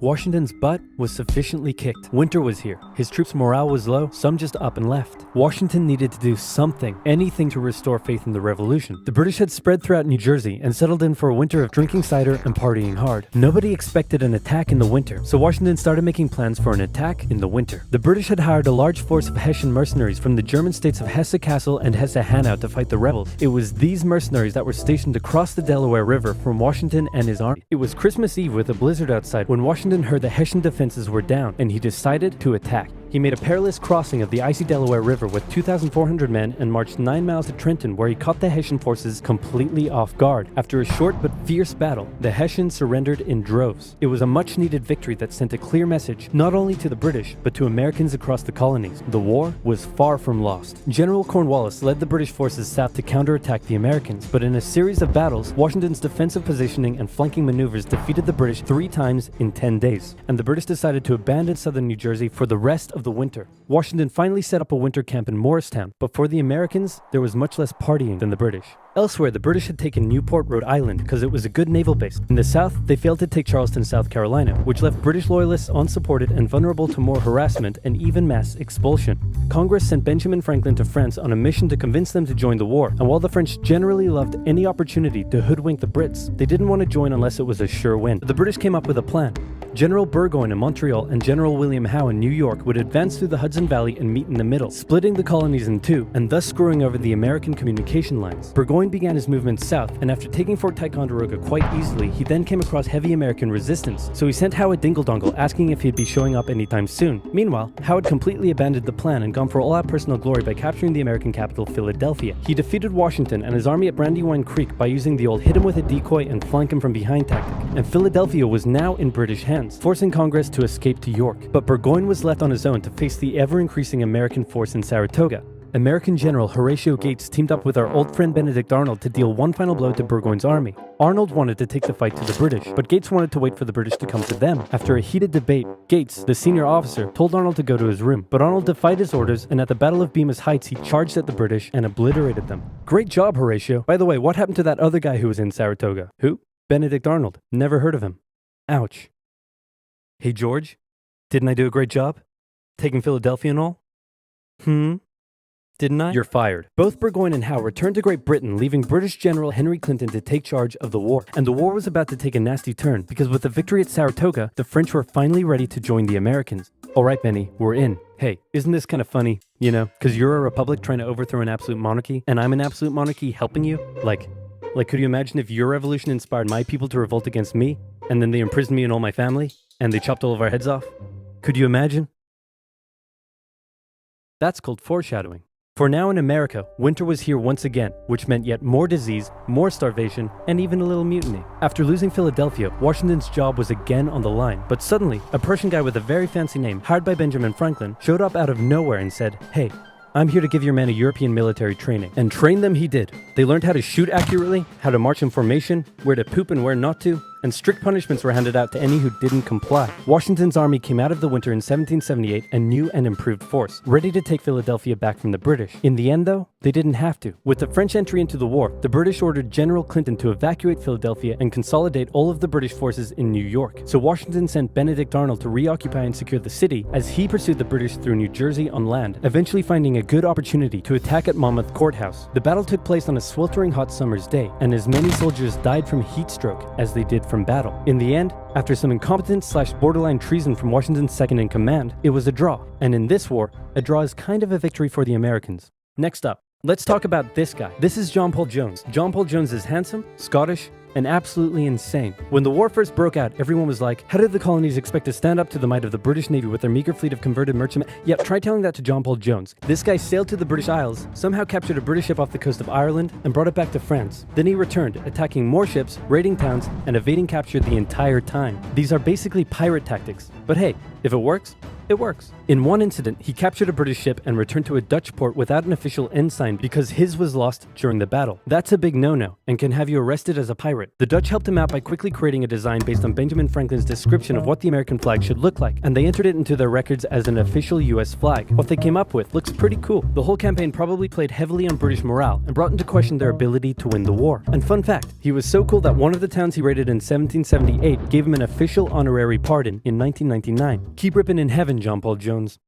Washington's butt was sufficiently kicked. Winter was here. His troops' morale was low, some just up and left. Washington needed to do something, anything to restore faith in the revolution. The British had spread throughout New Jersey and settled in for a winter of drinking cider and partying hard. Nobody expected an attack in the winter, so Washington started making plans for an attack in the winter. The British had hired a large force of Hessian mercenaries from the German states of Hesse-Kassel and Hesse-Hanau to fight the rebels. It was these mercenaries that were stationed across the Delaware River from Washington and his army. It was Christmas Eve with a blizzard outside when Washington heard the Hessian defenses were down, and he decided to attack. He made a perilous crossing of the icy Delaware River with 2,400 men and marched 9 miles to Trenton, where he caught the Hessian forces completely off guard. After a short but fierce battle, the Hessians surrendered in droves. It was a much-needed victory that sent a clear message, not only to the British, but to Americans across the colonies. The war was far from lost. General Cornwallis led the British forces south to counterattack the Americans, but in a series of battles, Washington's defensive positioning and flanking maneuvers defeated the British 3 times in 10 days, and the British decided to abandon southern New Jersey for the rest of the winter. Washington finally set up a winter camp in Morristown, but for the Americans, there was much less partying than the British. Elsewhere, the British had taken Newport, Rhode Island, because it was a good naval base. In the south, they failed to take Charleston, South Carolina, which left British loyalists unsupported and vulnerable to more harassment and even mass expulsion. Congress sent Benjamin Franklin to France on a mission to convince them to join the war, and while the French generally loved any opportunity to hoodwink the Brits, they didn't want to join unless it was a sure win. The British came up with a plan. General Burgoyne in Montreal and General William Howe in New York would advance through the Hudson Valley and meet in the middle, splitting the colonies in two, and thus screwing over the American communication lines. Burgoyne began his movement south, and after taking Fort Ticonderoga quite easily, he then came across heavy American resistance, so he sent Howe a dingle-dongle asking if he'd be showing up anytime soon. Meanwhile, Howe had completely abandoned the plan and gone for all-out personal glory by capturing the American capital, Philadelphia. He defeated Washington and his army at Brandywine Creek by using the old hit him with a decoy and flank him from behind tactic, and Philadelphia was now in British hands, forcing Congress to escape to York. But Burgoyne was left on his own to face the ever-increasing American force in Saratoga. American General Horatio Gates teamed up with our old friend Benedict Arnold to deal one final blow to Burgoyne's army. Arnold wanted to take the fight to the British, but Gates wanted to wait for the British to come to them. After a heated debate, Gates, the senior officer, told Arnold to go to his room, but Arnold defied his orders, and at the Battle of Bemis Heights he charged at the British and obliterated them. Great job, Horatio. By the way, what happened to that other guy who was in Saratoga? Who? Benedict Arnold. Never heard of him. Ouch. Hey George, didn't I do a great job? Taking Philadelphia and all? Didn't I? You're fired. Both Burgoyne and Howe returned to Great Britain, leaving British General Henry Clinton to take charge of the war. And the war was about to take a nasty turn, because with the victory at Saratoga, the French were finally ready to join the Americans. Alright Benny, we're in. Hey, isn't this kind of funny? You know, because you're a republic trying to overthrow an absolute monarchy, and I'm an absolute monarchy helping you? Like, could you imagine if your revolution inspired my people to revolt against me, and then they imprisoned me and all my family, and they chopped all of our heads off? Could you imagine? That's called foreshadowing. For now in America, winter was here once again, which meant yet more disease, more starvation, and even a little mutiny. After losing Philadelphia, Washington's job was again on the line, but suddenly, a Prussian guy with a very fancy name, hired by Benjamin Franklin, showed up out of nowhere and said, "Hey, I'm here to give your men a European military training." And train them he did. They learned how to shoot accurately, how to march in formation, where to poop and where not to, and strict punishments were handed out to any who didn't comply. Washington's army came out of the winter in 1778 a new and improved force, ready to take Philadelphia back from the British. In the end though, they didn't have to. With the French entry into the war, the British ordered General Clinton to evacuate Philadelphia and consolidate all of the British forces in New York. So Washington sent Benedict Arnold to reoccupy and secure the city as he pursued the British through New Jersey on land, eventually finding a good opportunity to attack at Monmouth Courthouse. The battle took place on a sweltering hot summer's day, and as many soldiers died from heat stroke as they did from battle. In the end, after some incompetence/borderline treason from Washington's second in command, it was a draw. And in this war, a draw is kind of a victory for the Americans. Next up, let's talk about this guy. This is John Paul Jones. John Paul Jones is handsome, Scottish, and absolutely insane. When the war first broke out, everyone was like, how did the colonies expect to stand up to the might of the British Navy with their meager fleet of converted merchantmen? Yep, try telling that to John Paul Jones. This guy sailed to the British Isles, somehow captured a British ship off the coast of Ireland, and brought it back to France. Then he returned, attacking more ships, raiding towns, and evading capture the entire time. These are basically pirate tactics. But hey, if it works, It works. In one incident, he captured a British ship and returned to a Dutch port without an official ensign because his was lost during the battle. That's a big no-no and can have you arrested as a pirate. The Dutch helped him out by quickly creating a design based on Benjamin Franklin's description of what the American flag should look like, and they entered it into their records as an official US flag. What they came up with looks pretty cool. The whole campaign probably played heavily on British morale and brought into question their ability to win the war. And fun fact, he was so cool that one of the towns he raided in 1778 gave him an official honorary pardon in 1999. Keep ripping in heaven, John Paul Jones.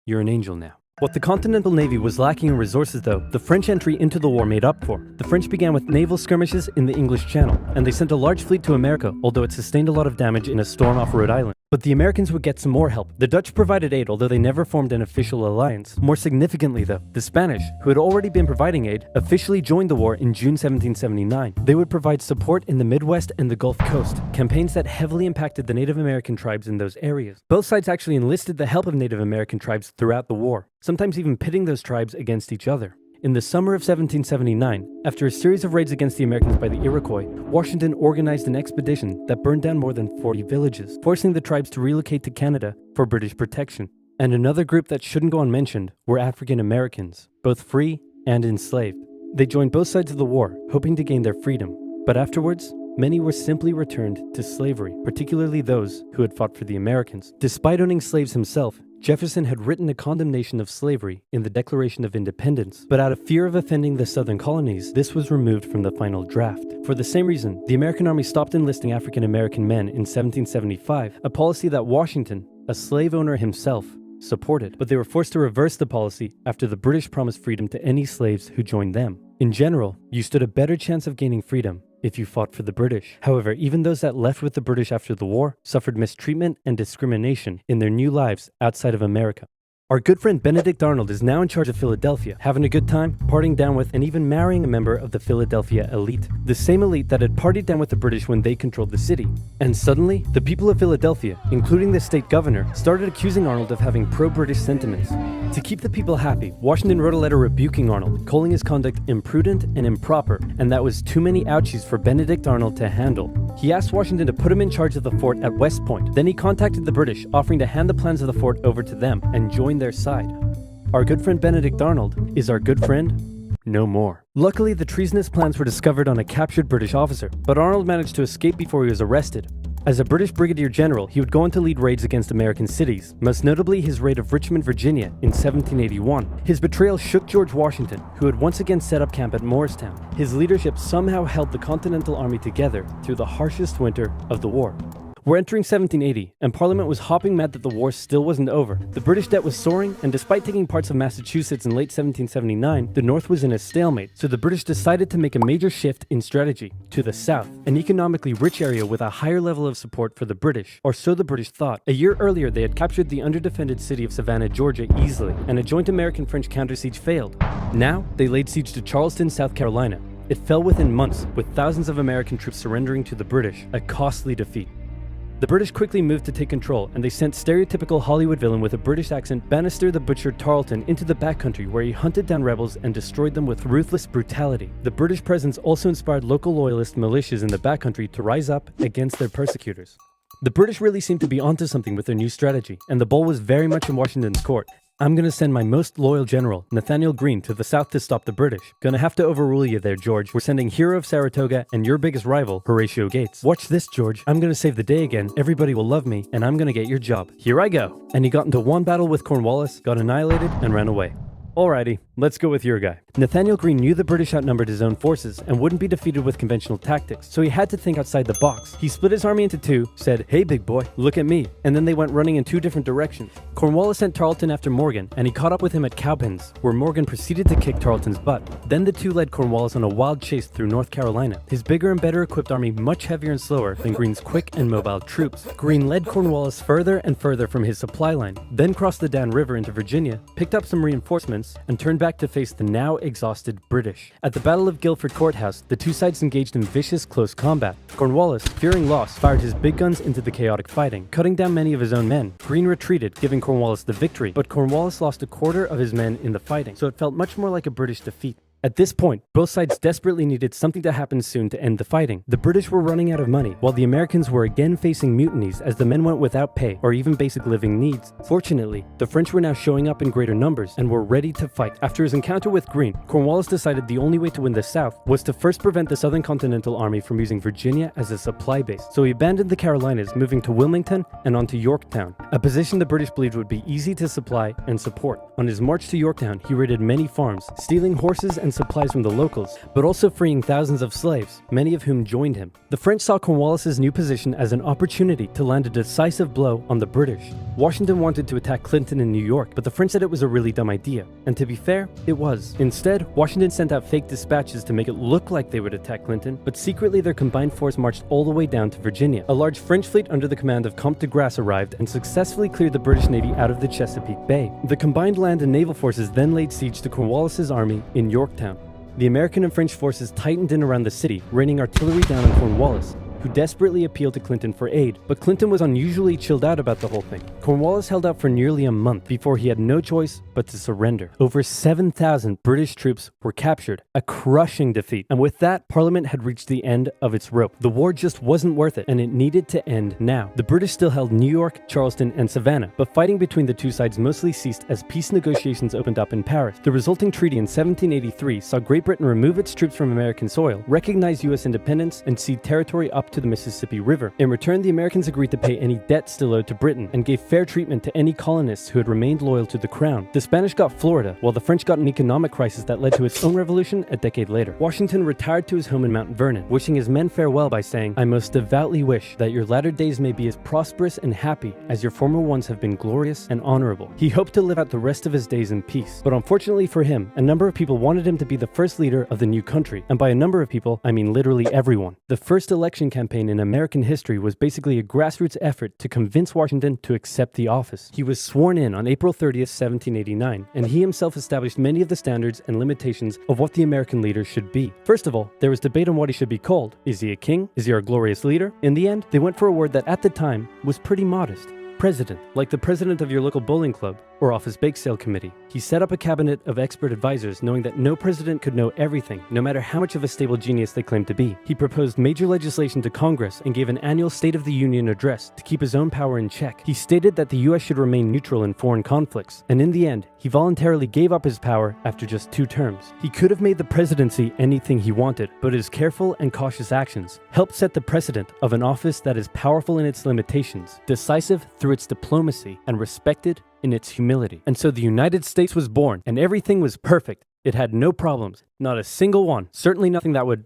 You're an angel now. What the Continental Navy was lacking in resources, though, the French entry into the war made up for. The French began with naval skirmishes in the English Channel, and they sent a large fleet to America, although it sustained a lot of damage in a storm off Rhode Island. But the Americans would get some more help. The Dutch provided aid, although they never formed an official alliance. More significantly, though, the Spanish, who had already been providing aid, officially joined the war in June 1779. They would provide support in the Midwest and the Gulf Coast, campaigns that heavily impacted the Native American tribes in those areas. Both sides actually enlisted the help of Native American tribes throughout the war, sometimes even pitting those tribes against each other. In the summer of 1779, after a series of raids against the Americans by the Iroquois, Washington organized an expedition that burned down more than 40 villages, forcing the tribes to relocate to Canada for British protection. And another group that shouldn't go unmentioned were African Americans, both free and enslaved. They joined both sides of the war, hoping to gain their freedom. But afterwards, many were simply returned to slavery, particularly those who had fought for the Americans. Despite owning slaves himself, Jefferson had written a condemnation of slavery in the Declaration of Independence, but out of fear of offending the southern colonies, this was removed from the final draft. For the same reason, the American Army stopped enlisting African American men in 1775, a policy that Washington, a slave owner himself, supported. But they were forced to reverse the policy after the British promised freedom to any slaves who joined them. In general, you stood a better chance of gaining freedom if you fought for the British. However, even those that left with the British after the war suffered mistreatment and discrimination in their new lives outside of America. Our good friend Benedict Arnold is now in charge of Philadelphia, having a good time, partying down with, and even marrying a member of the Philadelphia elite. The same elite that had partied down with the British when they controlled the city. And suddenly, the people of Philadelphia, including the state governor, started accusing Arnold of having pro-British sentiments. To keep the people happy, Washington wrote a letter rebuking Arnold, calling his conduct imprudent and improper, and that was too many ouchies for Benedict Arnold to handle. He asked Washington to put him in charge of the fort at West Point. Then he contacted the British, offering to hand the plans of the fort over to them and join their side. Our good friend Benedict Arnold is our good friend no more. Luckily, the treasonous plans were discovered on a captured British officer, but Arnold managed to escape before he was arrested. As a British brigadier general, he would go on to lead raids against American cities, most notably his raid of Richmond, Virginia in 1781. His betrayal shook George Washington, who had once again set up camp at Morristown. His leadership somehow held the Continental Army together through the harshest winter of the war. We're entering 1780, and Parliament was hopping mad that the war still wasn't over. The British debt was soaring, and despite taking parts of Massachusetts in late 1779, the North was in a stalemate, so the British decided to make a major shift in strategy to the South, an economically rich area with a higher level of support for the British, or so the British thought. A year earlier, they had captured the underdefended city of Savannah, Georgia easily, and a joint American-French counter-siege failed. Now, they laid siege to Charleston, South Carolina. It fell within months, with thousands of American troops surrendering to the British, a costly defeat. The British quickly moved to take control, and they sent stereotypical Hollywood villain with a British accent Bannister the Butcher Tarleton into the backcountry, where he hunted down rebels and destroyed them with ruthless brutality. The British presence also inspired local loyalist militias in the backcountry to rise up against their persecutors. The British really seemed to be onto something with their new strategy, and the ball was very much in Washington's court. I'm gonna send my most loyal general, Nathaniel Greene, to the south to stop the British. Gonna have to overrule you there, George. We're sending Hero of Saratoga and your biggest rival, Horatio Gates. Watch this, George. I'm gonna save the day again, everybody will love me, and I'm gonna get your job. Here I go. And he got into one battle with Cornwallis, got annihilated, and ran away. Alrighty, let's go with your guy. Nathaniel Greene knew the British outnumbered his own forces and wouldn't be defeated with conventional tactics, so he had to think outside the box. He split his army into two, said, "Hey big boy, look at me," and then they went running in two different directions. Cornwallis sent Tarleton after Morgan, and he caught up with him at Cowpens, where Morgan proceeded to kick Tarleton's butt. Then the two led Cornwallis on a wild chase through North Carolina, his bigger and better equipped army much heavier and slower than Greene's quick and mobile troops. Greene led Cornwallis further and further from his supply line, then crossed the Dan River into Virginia, picked up some reinforcements, and turned back to face the now exhausted British. At the Battle of Guilford Courthouse, the two sides engaged in vicious close combat. Cornwallis, fearing loss, fired his big guns into the chaotic fighting, cutting down many of his own men. Greene retreated, giving Cornwallis the victory, but Cornwallis lost a quarter of his men in the fighting, so it felt much more like a British defeat. At this point, both sides desperately needed something to happen soon to end the fighting. The British were running out of money, while the Americans were again facing mutinies as the men went without pay or even basic living needs. Fortunately, the French were now showing up in greater numbers and were ready to fight. After his encounter with Greene, Cornwallis decided the only way to win the South was to first prevent the Southern Continental Army from using Virginia as a supply base. So he abandoned the Carolinas, moving to Wilmington and on to Yorktown, a position the British believed would be easy to supply and support. On his march to Yorktown, he raided many farms, stealing horses and supplies from the locals, but also freeing thousands of slaves, many of whom joined him. The French saw Cornwallis's new position as an opportunity to land a decisive blow on the British. Washington wanted to attack Clinton in New York, but the French said it was a really dumb idea. And to be fair, it was. Instead, Washington sent out fake dispatches to make it look like they would attack Clinton, but secretly their combined force marched all the way down to Virginia. A large French fleet under the command of Comte de Grasse arrived and successfully cleared the British Navy out of the Chesapeake Bay. The combined land and naval forces then laid siege to Cornwallis's army in Yorktown. The American and French forces tightened in around the city, raining artillery down on Cornwallis, who desperately appealed to Clinton for aid, but Clinton was unusually chilled out about the whole thing. Cornwallis held out for nearly a month before he had no choice but to surrender. Over 7,000 British troops were captured, a crushing defeat, and with that, Parliament had reached the end of its rope. The war just wasn't worth it, and it needed to end now. The British still held New York, Charleston, and Savannah, but fighting between the two sides mostly ceased as peace negotiations opened up in Paris. The resulting treaty in 1783 saw Great Britain remove its troops from American soil, recognize U.S. independence, and cede territory up to the Mississippi River. In return, the Americans agreed to pay any debt still owed to Britain and gave fair treatment to any colonists who had remained loyal to the crown. The Spanish got Florida, while the French got an economic crisis that led to its own revolution a decade later. Washington retired to his home in Mount Vernon, wishing his men farewell by saying, "I most devoutly wish that your latter days may be as prosperous and happy as your former ones have been glorious and honorable." He hoped to live out the rest of his days in peace, but unfortunately for him, a number of people wanted him to be the first leader of the new country, and by a number of people, I mean literally everyone. The first election campaign in American history was basically a grassroots effort to convince Washington to accept the office. He was sworn in on April 30th, 1789, and he himself established many of the standards and limitations of what the American leader should be. First of all, there was debate on what he should be called. Is he a king? Is he our glorious leader? In the end, they went for a word that at the time was pretty modest. President, like the president of your local bowling club or office bake sale committee. He set up a cabinet of expert advisors, knowing that no president could know everything, no matter how much of a stable genius they claimed to be. He proposed major legislation to Congress and gave an annual State of the Union address to keep his own power in check. He stated that the US should remain neutral in foreign conflicts, and in the end, he voluntarily gave up his power after just 2 terms. He could have made the presidency anything he wanted, but his careful and cautious actions helped set the precedent of an office that is powerful in its limitations, decisive through its diplomacy, and respected in its humility. And so the United States was born, and everything was perfect. It had no problems, not a single one. Certainly nothing that would,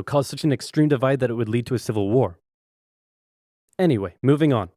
cause such an extreme divide that it would lead to a civil war. Anyway, moving on.